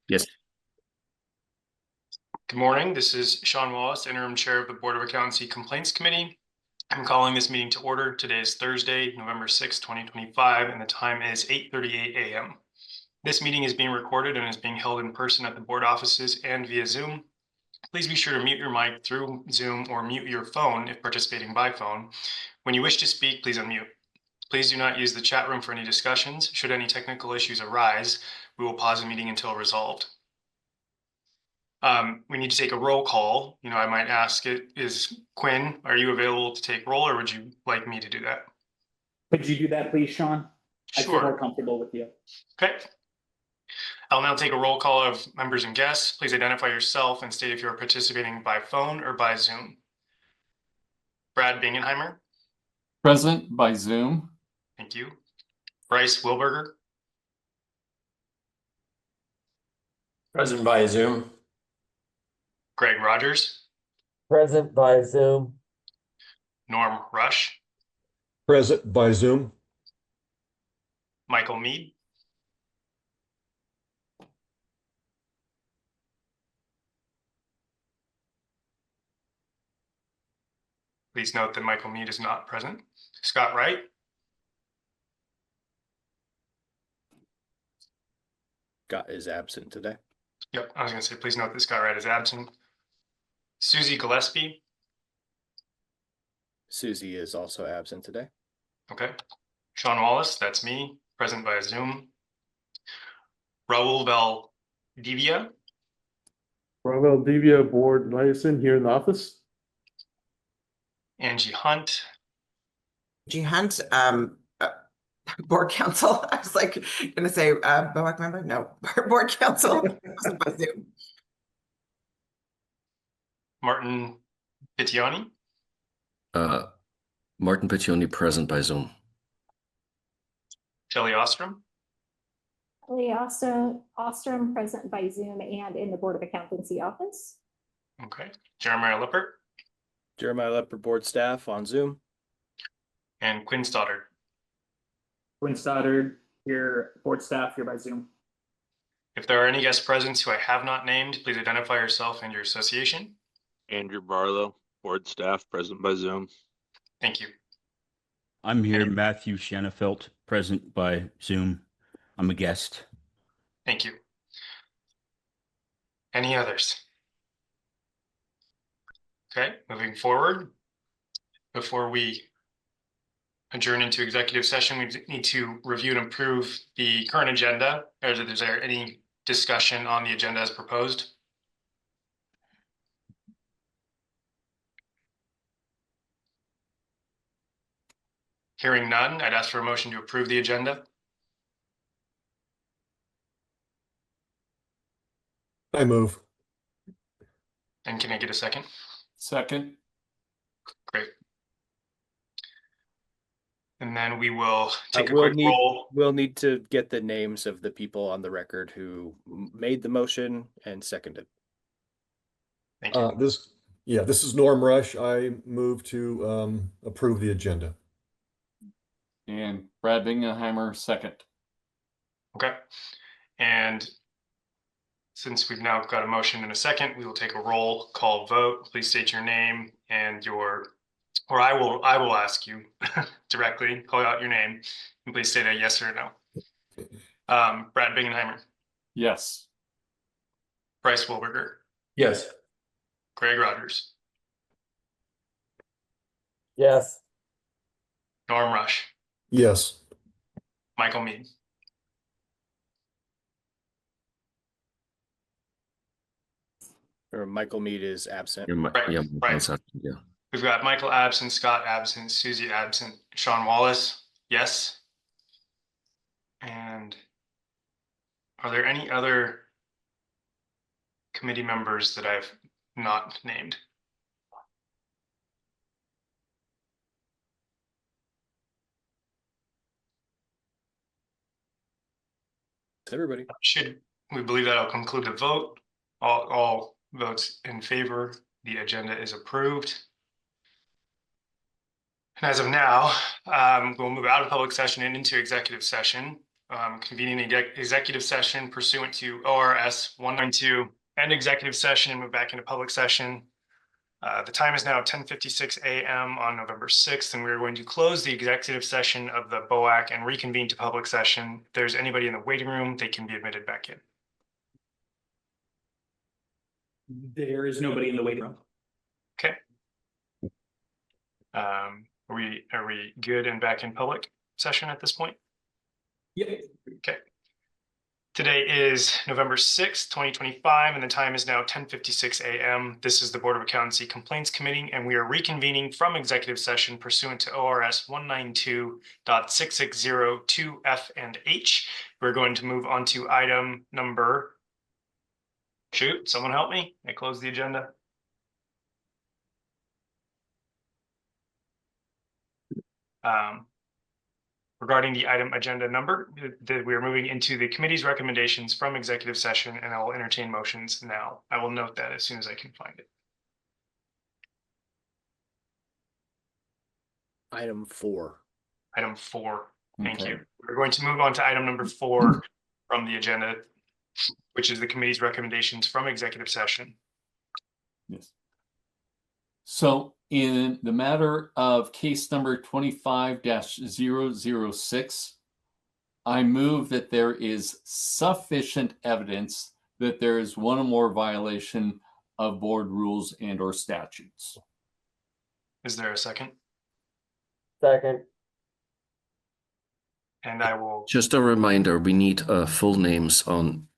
Yes. Good morning. This is Sean Wallace, Interim Chair of the Board of Accountancy Complaints Committee. I'm calling this meeting to order. Today is Thursday, November 6, 2025, and the time is 8:38 a.m. This meeting is being recorded and is being held in person at the board offices and via Zoom. Please be sure to mute your mic through Zoom or mute your phone if participating by phone. When you wish to speak, please unmute. Please do not use the chat room for any discussions. Should any technical issues arise, we will pause the meeting until resolved. We need to take a roll call. I might ask is Quinn, are you available to take roll, or would you like me to do that? Could you do that, please, Sean? I feel more Sure. comfortable with you. Okay. I'll now take a roll call of members and guests. Please identify yourself and state if you are participating by phone or by Zoom. Brad Bingenheimer. Present by Zoom. Thank you. Bryce Wilberger. Present by Zoom. Greg Rogers. Present by Zoom. Norm Rush. Present by Zoom. Michael Mead. Please note that Michael Mead is not present. Scott Wright. Scott is absent today. Yep, I was going to say, please note that Scott Wright is absent. Susie Gillespie. Susie is also absent today. Okay. Sean Wallace, that's me, present via Zoom. Raul Valdivia. Raul Valdivia, board liaison here in the office. Angie Hunt. Angie Hunt, board counsel. I was like gonna say BOACC member. No, board counsel. Present by Zoom. Martin Pittioni. Martin Pittioni, present by Zoom. Shelley Ostrom. Shelley Ostrom, present by Zoom and in the Board of Accountancy office. Okay. Jeremiah Lippert. Jeremiah Lippert, board staff on Zoom. And Quinn Stoddard. Quinn Stoddard, here, board staff here by Zoom. If there are any guest present who I have not named, please identify yourself and your association. Andrew Barlow, board staff, present by Zoom. Thank you. I'm here, Matthew Shanafelt, present by Zoom. I'm a guest. Thank you. Any others? Okay, moving forward. Before we adjourn into executive session, we need to review and approve the current agenda. Is there any discussion on the agenda as proposed? Hearing none, I'd ask for a motion to approve the agenda. I move. And can I get a second? Second. Great. And then we will take a quick We'll roll. need to get the names of the people on the record who made the motion and seconded. Thank you. This is Norm Rush. I move to approve the agenda. And Brad Bingenheimer, second. Okay. And since we've now got a motion and a second, we will take a roll call vote. Please state your name and or I will ask you directly, call out your name, and please state a yes or no. Brad Bingenheimer. Yes. Bryce Wilberger. Yes. Greg Rogers. Yes. Norm Rush. Yes. Michael Mead. Or Michael Mead is absent. Right. We've got Michael absent, Scott absent, Susie absent, Sean Wallace, yes. And are there any other committee members that I've not named? Everybody. Should we believe that'll conclude the vote? All votes in favor, the agenda is approved. And as of now, we'll move out of public session and into executive session. convening an executive session pursuant to ORS 192 and executive session and move back into public session. The time is now 10:56 a.m. on November 6th, and we're going to close the executive session of the BOACC and reconvene to public session. If there's anybody in the waiting room, they can be admitted back in. There is nobody in the waiting room. Okay. Are we good and back in public session at this point? Yep. Okay. Today is November 6th, 2025, and the time is now 10:56 a.m. This is the Board of Accountancy Complaints Committee, and we are reconvening from executive session pursuant to ORS 192.6602 F and H. We're going to move on to item number, shoot, someone help me. I closed the agenda. Regarding the item agenda number, we are moving into the committee's recommendations from executive session, and I will entertain motions now. I will note that as soon as I can find it. Item 4. Item 4. Thank Okay. you. We're going to move on to item number 4 from the agenda, which is the committee's recommendations from executive session. Yes. So in the matter of case number 25-006, I move that there is sufficient evidence that there is one or more violation of board rules and or statutes. Is there a second? Second. And I will, Just a reminder, we need full names on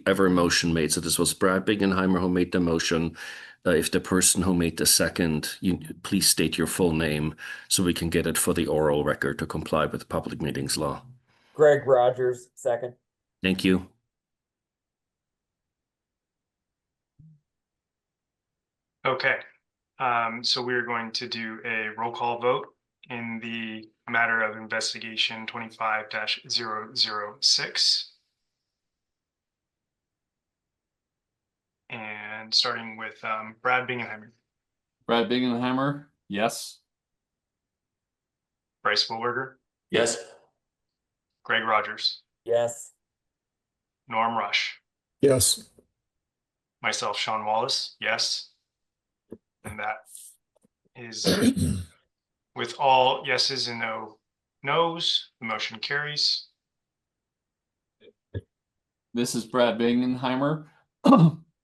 every motion made. So this was Brad Bingenheimer who made the motion. If the person who made the second, please state your full name so we can get it for the oral record to comply with the public meetings law. Greg Rogers, second. Thank you. okay. So we're going to do a roll call vote in the matter of investigation 25-006. And starting with Brad Bingenheimer, Brad Bingenheimer, yes. Bryce Wilberger, Yes. Greg Rogers, Yes. Norm Rush, Yes. myself, Sean Wallace, yes. And that is with all yeses and no nos, the motion carries. This is Brad Bingenheimer.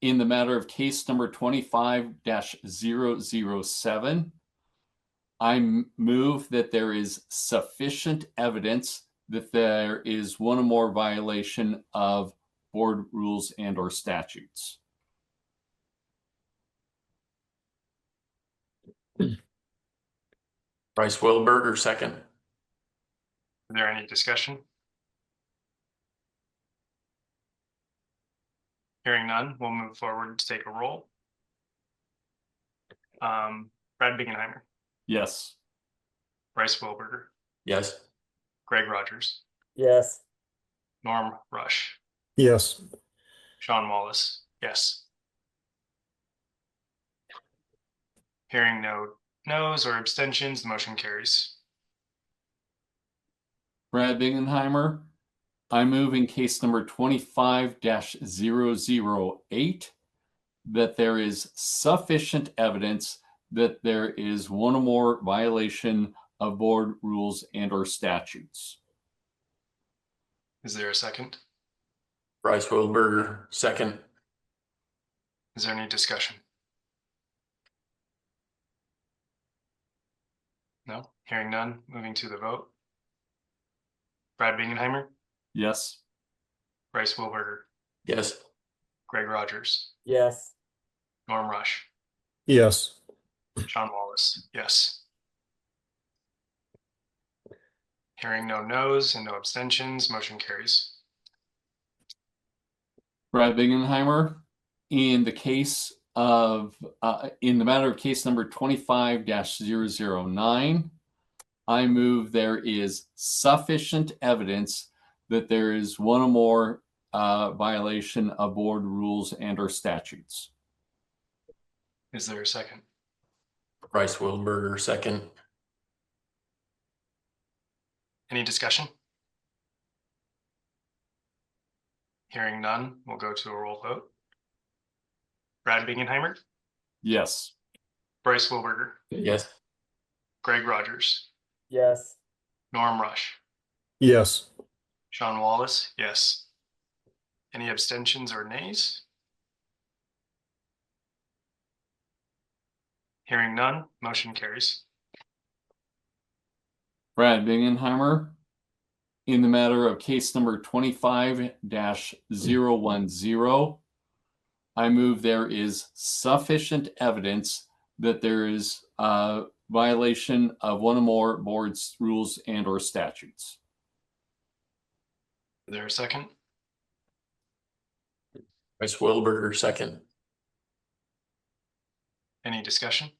In the matter of case number 25-007, I move that there is sufficient evidence that there is one or more violation of board rules and or statutes. Bryce Wilberger, second. Is there any discussion? Hearing none, we'll move forward to take a roll. Brad Bingenheimer, Yes. Bryce Wilberger, Yes. Greg Rogers, Yes. Norm Rush, Yes. Sean Wallace, yes. Hearing no nos or abstentions, the motion carries. Brad Bingenheimer, I move in case number 25-008 that there is sufficient evidence that there is one or more violation of board rules and or statutes. Is there a second? Bryce Wilberger, second. Is there any discussion? No, hearing none, moving to the vote. Brad Bingenheimer, Yes. Bryce Wilberger, Yes. Greg Rogers, Yes. Norm Rush, Yes. Sean Wallace, yes. Hearing no nos and no abstentions, motion carries. Brad Bingenheimer, in the case of, in the matter of case number 25-009, I move there is sufficient evidence that there is one or more violation of board rules and or statutes. Is there a second? Bryce Wilberger, second. Any discussion? Hearing none, we'll go to a roll vote. Brad Bingenheimer, Yes. Bryce Wilberger, Yes. Greg Rogers, Yes. Norm Rush, Yes. Sean Wallace, yes. Any abstentions or nays? Hearing none, motion carries. Brad Bingenheimer, in the matter of case number 25-010, I move there is sufficient evidence that there is a violation of one or more board's rules and or statutes. Is there a second? Bryce Wilberger, second. Any discussion?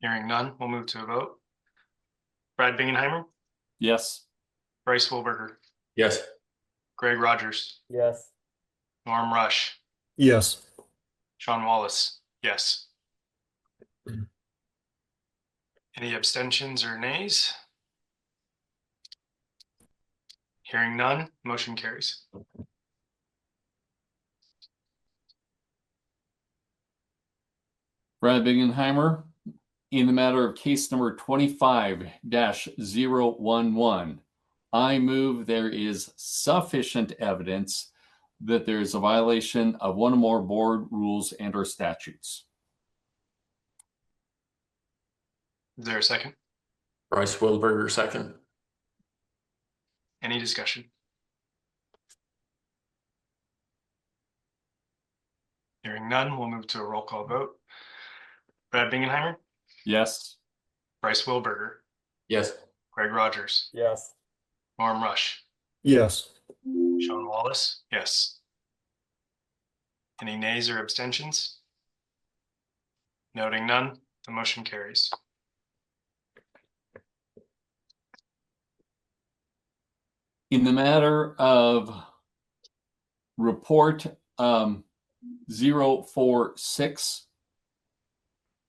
Hearing none, we'll move to a vote. Brad Bingenheimer, Yes. Bryce Wilberger, Yes. Greg Rogers, Yes. Norm Rush, Yes. Sean Wallace, yes. Any abstentions or nays? Hearing none, motion carries. Brad Bingenheimer, in the matter of case number 25-011, I move there is sufficient evidence that there is a violation of one or more board rules and or statutes. Is there a second? Bryce Wilberger, second. Any discussion? Hearing none, we'll move to a roll call vote. Brad Bingenheimer, Yes. Bryce Wilberger, Yes. Greg Rogers, Yes. Norm Rush, Yes. Sean Wallace, yes. Any nays or abstentions? Noting none, the motion carries. In the matter of report 046,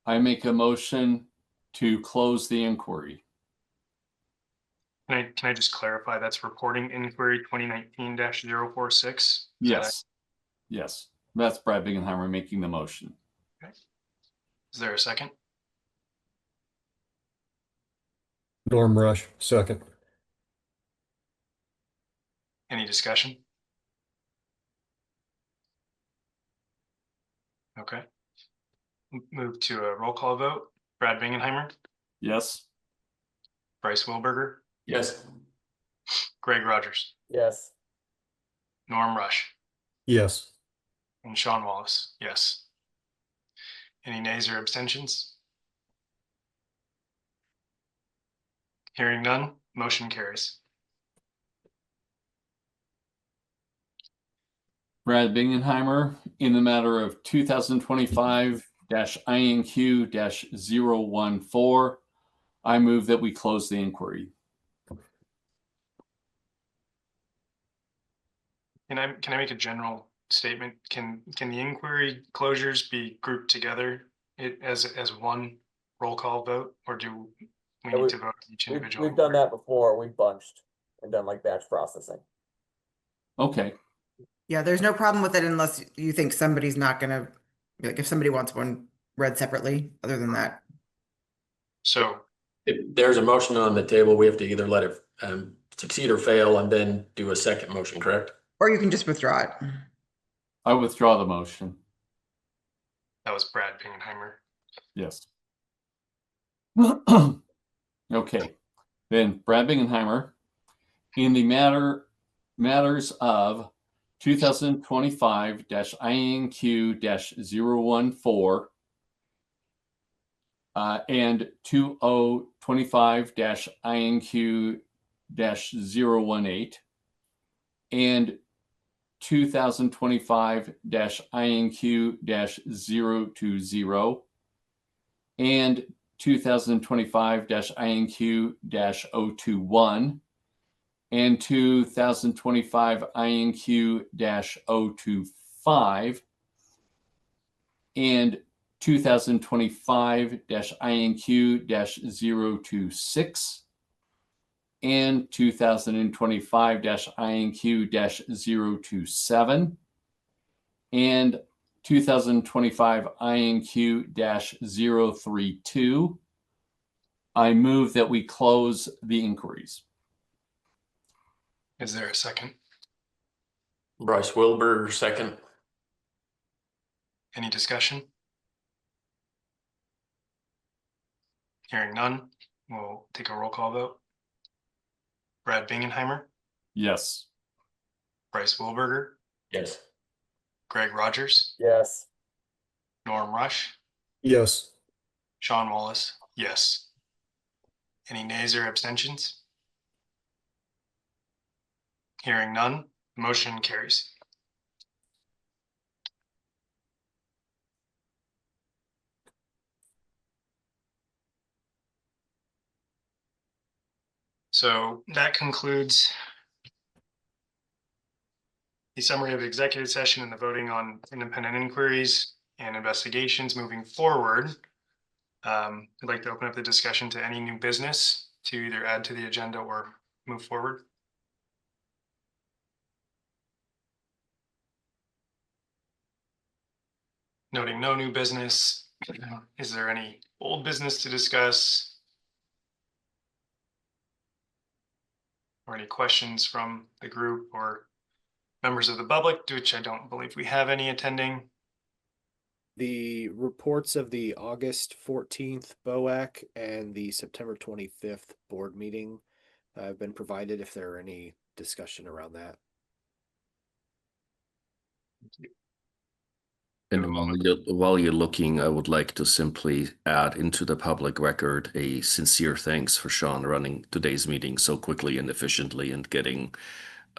I make a motion to close the inquiry. Can I just clarify, that's reporting inquiry 2019-046? Yes. Yes. That's Brad Bingenheimer making the motion. Is there a second? Norm Rush, second. Any discussion? Okay. Move to a roll call vote. Brad Bingenheimer, Yes. Bryce Wilberger, Yes. Greg Rogers, Yes. Norm Rush, Yes. and Sean Wallace, yes. Any nays or abstentions? Hearing none, motion carries. Brad Bingenheimer, in the matter of 2025-INQ-014, I move that we close the inquiry. Can I make a general statement? Can the inquiry closures be grouped together as one roll call vote, or do we need to vote each individual? We've done that before. We've bunched and done like batch processing. Okay. Yeah, there's no problem with it unless you think somebody's not gonna, like if somebody wants one read separately, other than that. So If there's a motion on the table, we have to either let it succeed or fail and then do a second motion, correct? Or you can just withdraw it. I withdraw the motion. that was Brad Bingenheimer. Yes. Okay. Then Brad Bingenheimer, in the matters of 2025-INQ-014 and 2025-INQ-018 and 2025-INQ-020 and 2025-INQ-021 and 2025 INQ-025 and 2025 INQ-026 and 2025-INQ-027 and 2025 INQ-032. I move that we close the inquiries. Is there a second? Bryce Wilbur, second. Any discussion? Hearing none, we'll take a roll call vote. Brad Bingenheimer, Yes. Bryce Wilberger, Yes. Greg Rogers, Yes. Norm Rush, Yes. Sean Wallace, yes. Any nays or abstentions? Hearing none, motion carries. So that concludes the summary of the executive session and the voting on independent inquiries and investigations moving forward. I'd like to open up the discussion to any new business to either add to the agenda or move forward. Noting no new business, is there any old business to discuss? Or any questions from the group or members of the public, which I don't believe we have any attending? The reports of the August 14th BOACC and the September 25th board meeting have been provided if there are any discussion around that. And while you're looking, I would like to simply add into the public record a sincere thanks for Sean running today's meeting so quickly and efficiently and getting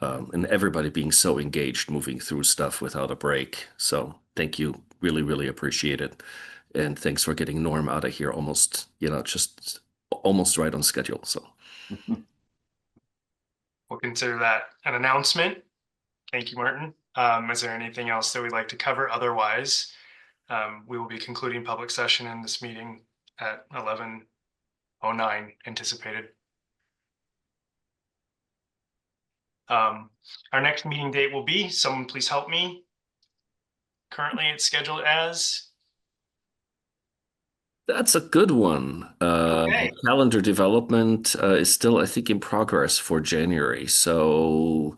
and everybody being so engaged moving through stuff without a break. So thank you. Really, really appreciate it. And thanks for getting Norm out of here almost, just almost right on schedule. So We'll consider that an announcement. Thank you, Martin. Is there anything else that we'd like to cover? Otherwise, we will be concluding public session in this meeting at 11:09 anticipated. Our next meeting date will be, someone please help me. Currently it's scheduled as? that's a good one. Okay. Calendar development is still, I think, in progress for January. So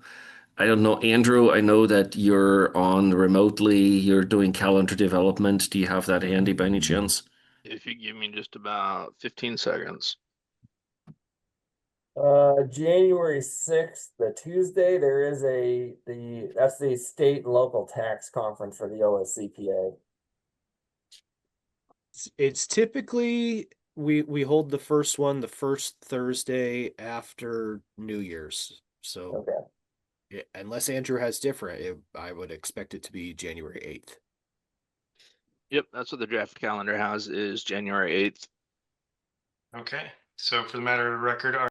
I don't know, Andrew, I know that you're on remotely, you're doing calendar development. Do you have that handy by any chance? If you give me just about 15 seconds. January 6th, the Tuesday, there is that's the state and local tax conference for the OSCPA. It's typically we hold the first one the first Thursday after New Year's. So Okay. Unless Andrew has different, I would expect it to be January 8th. Yep, that's what the draft calendar has, is January 8th. Okay, so for the matter of record, our